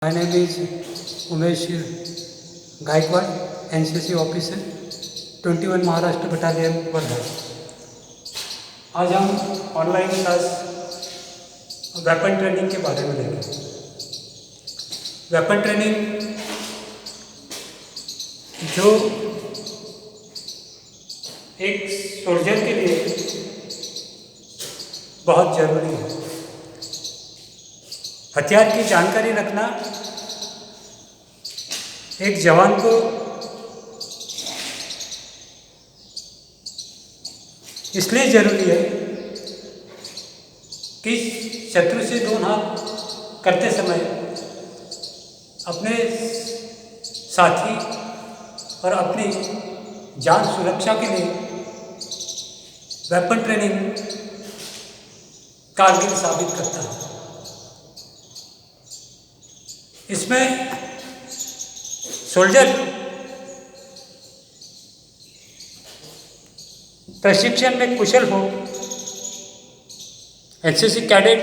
My name is Umesh Gaikwad, NCC officer, 21 Maharashtra battalion Wardha. आज हम online class weapon training के बारे में देखेंगे। वेपन ट्रेनिंग जो एक सोल्जर के लिए बहुत ज़रूरी है। हथियार की जानकारी रखना एक जवान को इसलिए ज़रूरी है कि शत्रु से दोन हाथ करते समय अपने साथी और अपनी जान सुरक्षा के लिए वेपन ट्रेनिंग कारगर साबित करता है। इसमें सोल्जर प्रशिक्षण में कुशल हो। एनसीसी कैडेट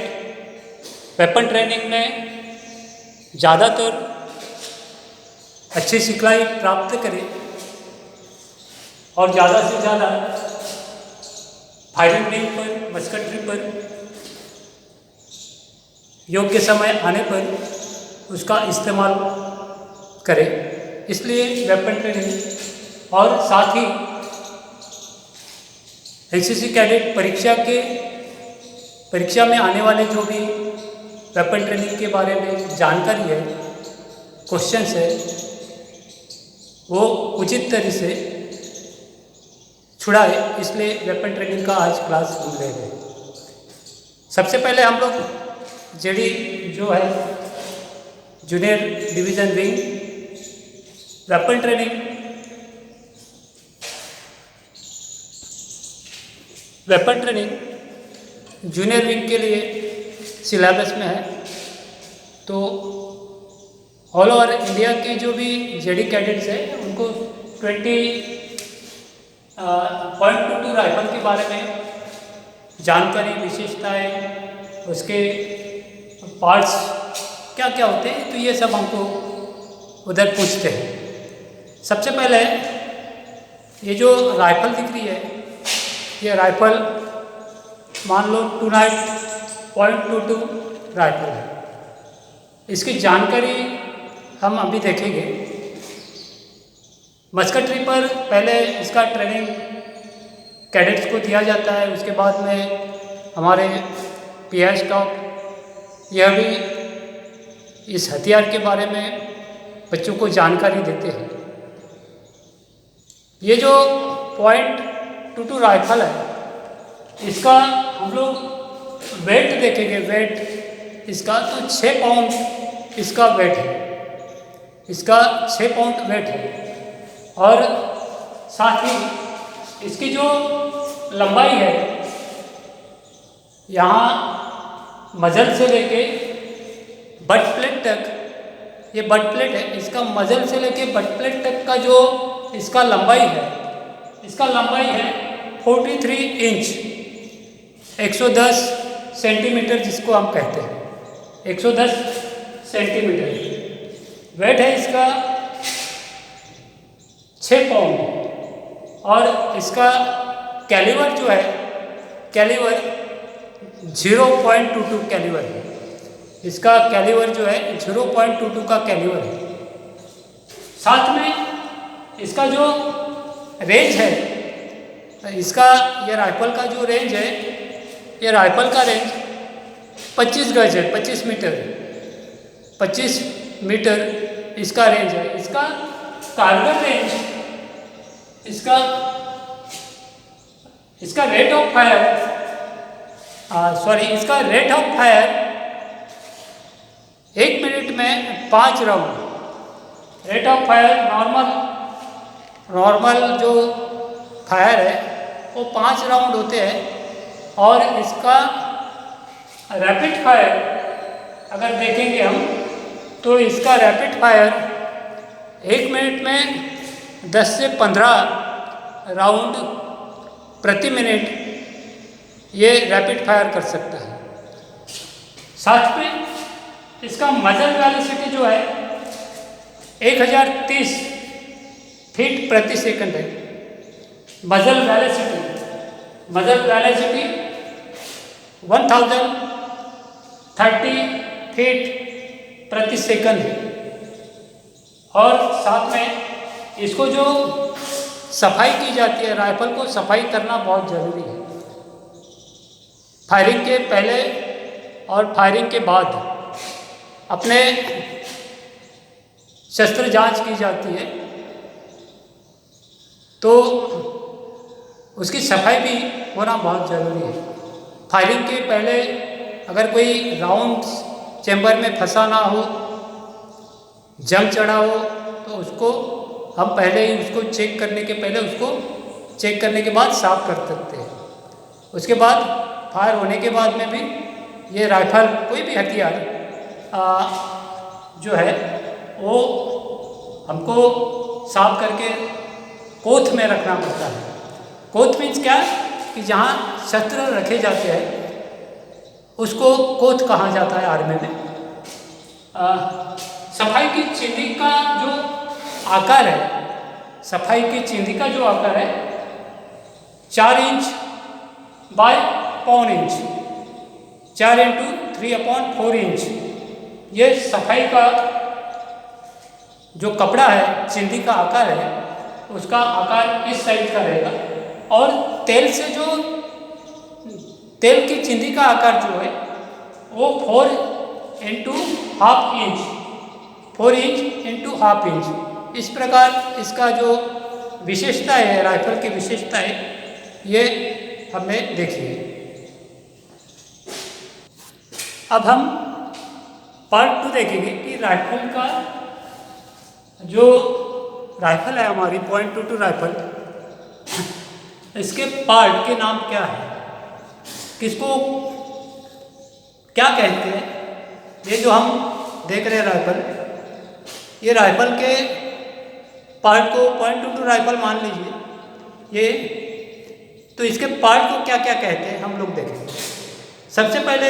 वेपन ट्रेनिंग में ज़्यादातर अच्छी सिखलाई प्राप्त करे और ज़्यादा से ज़्यादा फायरिंग रेंज पर, मस्कटरी पर योग्य समय आने पर उसका इस्तेमाल करें। इसलिए वेपन ट्रेनिंग और साथ ही एनसीसी कैडेट परीक्षा में आने वाले जो भी वेपन ट्रेनिंग के बारे में जानकारी है, क्वेश्चंस है, वो उचित तरह से छुड़ाए। इसलिए वेपन ट्रेनिंग का आज क्लास हम लेंगे। सबसे पहले हम लोग जेडी जो है junior division wing weapon training junior wing के लिए सिलेबस में है। तो ऑल ओवर इंडिया के जो भी जेडी कैडेट्स हैं उनको 20.22 राइफल के बारे में जानकारी, विशेषताएं, उसके पार्ट्स क्या क्या होते हैं, तो ये सब हमको उधर पूछते हैं। सबसे पहले ये जो राइफल दिख रही है, ये राइफल मान लो 29.22 राइफल है। इसकी जानकारी हम अभी देखेंगे। मस्कटरी पर पहले इसका ट्रेनिंग कैडेट्स को दिया जाता है। उसके बाद में हमारे पीआई स्टाफ यह भी इस हथियार के बारे में बच्चों को जानकारी देते हैं। ये जो .22 राइफल है, इसका हम लोग वेट देखेंगे। वेट इसका तो 6 पाउंड इसका वेट है। इसका 6 पाउंड वेट है। और साथ ही इसकी जो लंबाई है, यहाँ मजल से लेके बट प्लेट तक, ये बट प्लेट है, इसका मजल से लेके बट प्लेट तक का जो इसका लंबाई है, इसका लंबाई है 43 इंच, 110 सेंटीमीटर जिसको हम कहते हैं, 110 सेंटीमीटर। वेट है इसका 6 पाउंड। और इसका कैलिवर जो है, कैलिवर 0.22 कैलिवर है। इसका कैलिवर जो है 0.22 का कैलिवर है। साथ में इसका जो रेंज है, इसका ये राइफल का जो रेंज है, ये राइफल का रेंज 25 गज है, 25 मीटर, 25 मीटर इसका रेंज है। इसका कारगर रेंज, इसका रेट ऑफ फायर 1 मिनट में 5 round. Rate of fire normal जो फायर है वो 5 राउंड होते हैं। और इसका रैपिड फायर अगर देखेंगे हम, तो इसका रैपिड फायर 1 मिनट में 10 से 15 राउंड प्रति मिनट ये रैपिड फायर कर सकता है। साथ में इसका मजल वेलोसिटी जो है 1030 फीट प्रति सेकंड है। मजल वेलोसिटी 1030 फीट प्रति सेकंड है। और साथ में इसको जो सफाई की जाती है, राइफल को सफाई करना बहुत ज़रूरी है। फायरिंग के पहले और फायरिंग के बाद अपने शस्त्र जांच की जाती है, तो उसकी सफाई भी होना बहुत ज़रूरी है। फायरिंग के पहले अगर कोई राउंड चैम्बर में फंसा ना हो, जंग चढ़ा हो, तो उसको हम पहले ही उसको चेक करने के बाद साफ कर सकते हैं। उसके बाद फायर होने के बाद में भी ये राइफल कोई भी हथियार जो है वो हमको साफ करके कोथ में रखना पड़ता है। कोथ मीन्स क्या कि जहाँ शस्त्र रखे जाते हैं उसको कोथ कहा जाता है आर्मी में। सफाई की चिंदी का जो आकार है, 4 इंच बाय पौन इंच, 4 × 3/4 इंच, ये सफाई का जो कपड़ा है, चिंदी का आकार है, उसका आकार इस साइज का रहेगा। और तेल की चिंदी का आकार जो है वो 4 × ½ इंच। इस प्रकार इसका जो विशेषता है, राइफल की विशेषता है, ये हमने देखी है। अब हम पार्ट 2 देखेंगे कि राइफल का जो राइफल है हमारी .22 राइफल, इसके पार्ट के नाम क्या है, किसको क्या कहते हैं। ये जो हम देख रहे हैं राइफल, ये राइफल के पार्ट को .22 राइफल मान लीजिए ये, तो इसके पार्ट को क्या क्या कहते हैं हम लोग देखेंगे। सबसे पहले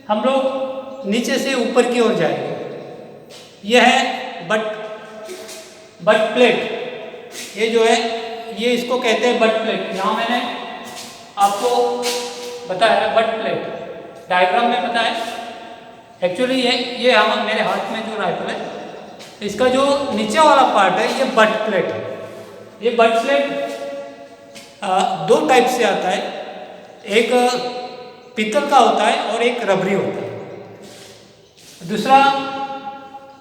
हम लोग नीचे से ऊपर की ओर जाएंगे। यह है बट प्लेट, ये जो है ये इसको कहते हैं बट प्लेट। यहाँ मैंने आपको बताया बट प्लेट, डायग्राम में बताया। एक्चुअली ये मेरे हाथ में जो राइफल है, इसका जो नीचे वाला पार्ट है ये बट प्लेट है। ये बट प्लेट 2 टाइप से आता है, एक पीतल का होता है और एक रबरी होता है। दूसरा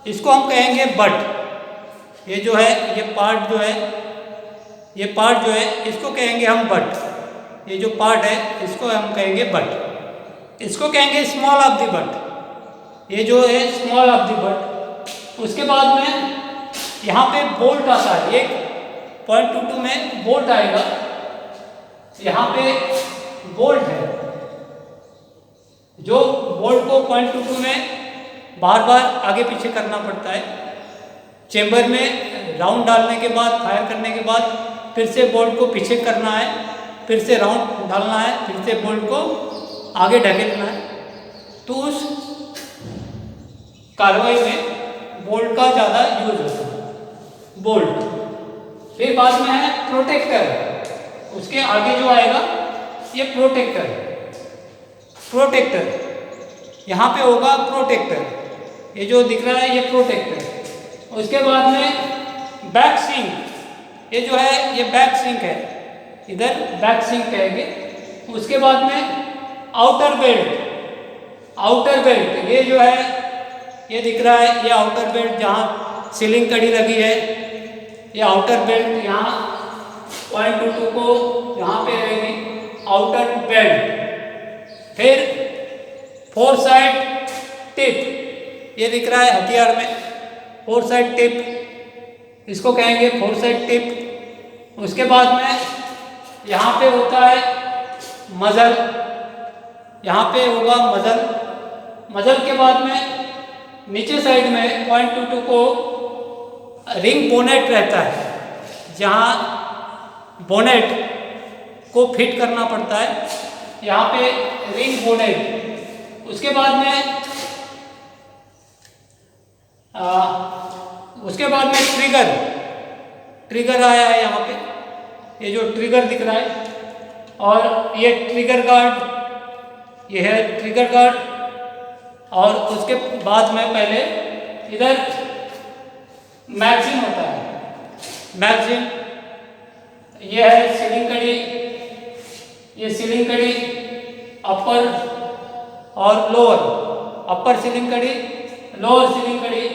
इसको हम कहेंगे बट, ये जो है ये पार्ट जो है इसको कहेंगे हम बट। ये जो पार्ट है इसको हम कहेंगे बट, इसको कहेंगे स्मॉल ऑफ द बट, ये जो है स्मॉल ऑफ द बट। उसके बाद में यहाँ पे बोल्ट आता है, एक .22 में बोल्ट आएगा, यहाँ पे बोल्ट है, जो बोल्ट को .22 में बार बार आगे पीछे करना पड़ता है। चेम्बर में राउंड डालने के बाद, फायर करने के बाद फिर से बोल्ट को पीछे करना है, फिर से राउंड डालना है, फिर से बोल्ट को आगे ढकेलना है। तो उस कार्रवाई में बोल्ट का ज़्यादा यूज होता है, बोल्ट। फिर बाद में है प्रोटेक्टर, उसके आगे जो आएगा ये प्रोटेक्टर, यहाँ पे होगा प्रोटेक्टर, ये जो दिख रहा है ये प्रोटेक्टर। उसके बाद में बैक सिंक, ये जो है ये बैक सिंक है, इधर बैक सिंक कहेंगे। उसके बाद में आउटर बेल्ट, ये जो है ये दिख रहा है, ये आउटर बेल्ट जहाँ सीलिंग कड़ी लगी है, ये आउटर बेल्ट यहाँ .22 को यहाँ पे रहेगी आउटर बेल्ट। फिर 4 साइड टिप, ये दिख रहा है हथियार में 4 साइड टिप, इसको कहेंगे 4 साइड टिप। उसके बाद में यहाँ पे होता है मजल, यहाँ पे होगा मजल के बाद में नीचे साइड में .22 को रिंग बोनेट रहता है, जहाँ बोनेट को फिट करना पड़ता है, यहाँ पे रिंग बोनेट। उसके बाद में उसके बाद में ट्रिगर आया है यहाँ पे, ये जो ट्रिगर दिख रहा है, और ये ट्रिगर गार्ड, ये है ट्रिगर गार्ड। और उसके बाद में पहले इधर मैगजीन होता है, मैगजीन, ये है सीलिंग कड़ी, ये सीलिंग कड़ी अपर और लोअर, अपर सीलिंग कड़ी, लोअर सीलिंग कड़ी।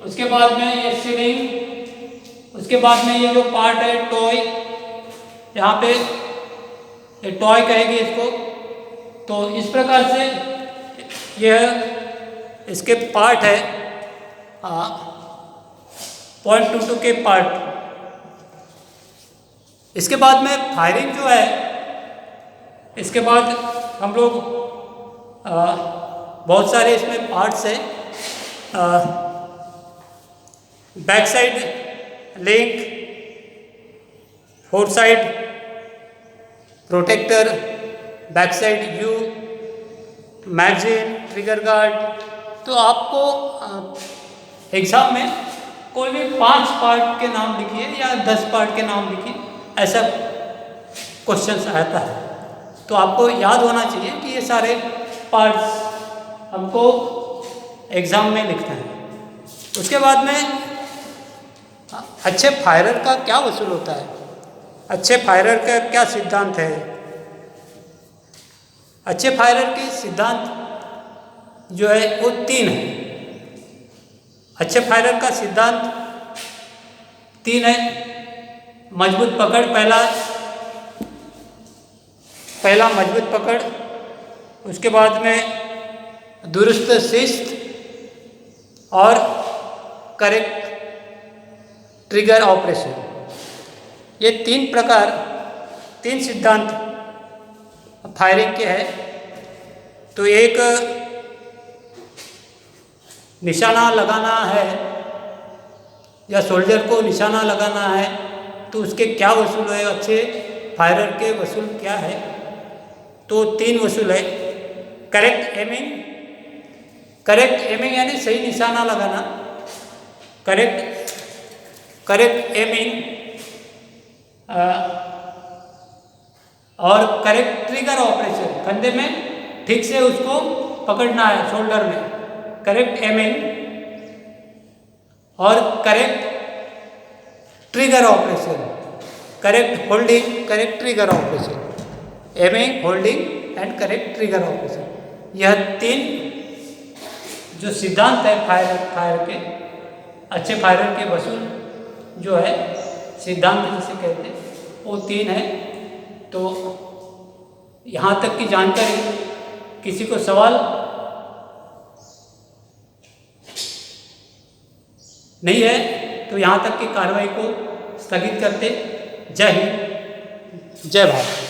उसके बाद में ये सीलिंग, उसके बाद में ये जो पार्ट है टॉय, यहाँ पे ये टॉय कहेंगे इसको। तो इस प्रकार से यह इसके पार्ट है, 0.22 के पार्ट। इसके बाद में फायरिंग जो है, इसके बाद हम लोग बहुत सारे इसमें पार्ट्स हैं, back sight link, fore sight protector, back sight U, magazine, trigger guard. तो आपको एग्ज़ाम में कोई भी 5 पार्ट के नाम लिखिए या 10 पार्ट के नाम लिखिए, ऐसा क्वेश्चंस आता है। तो आपको याद होना चाहिए कि ये सारे पार्ट्स हमको एग्ज़ाम में लिखना है। उसके बाद में अच्छे फायरर का क्या वसूल होता है, अच्छे फायरर का क्या सिद्धांत है। अच्छे फायरर के सिद्धांत जो है वो 3 है। अच्छे फायरर का सिद्धांत 3 है। मजबूत पकड़, पहला मजबूत पकड़, उसके बाद में दुरुस्त शिस्त और करेक्ट ट्रिगर ऑपरेशन। ये 3 प्रकार, 3 सिद्धांत फायरिंग के हैं। तो एक निशाना लगाना है या सोल्जर को निशाना लगाना है, तो उसके क्या वसूल है, अच्छे फायरर के वसूल क्या है। तो 3 वसूल है। करेक्ट एमिंग यानी सही निशाना लगाना, करेक्ट एमिंग, और करेक्ट ट्रिगर ऑपरेशन, कंधे में ठीक से उसको पकड़ना है, शोल्डर में, करेक्ट एमिंग, और correct trigger operation, correct holding, correct trigger operation, aiming, holding and correct trigger operation. यह 3 जो सिद्धांत है फायर के, अच्छे फायरर के वसूल जो है सिद्धांत जिसे कहते हैं, वो 3 है। तो यहाँ तक की जानकारी, किसी को सवाल नहीं है तो यहाँ तक की कार्रवाई को स्थगित करते। जय हिंद, जय भारत।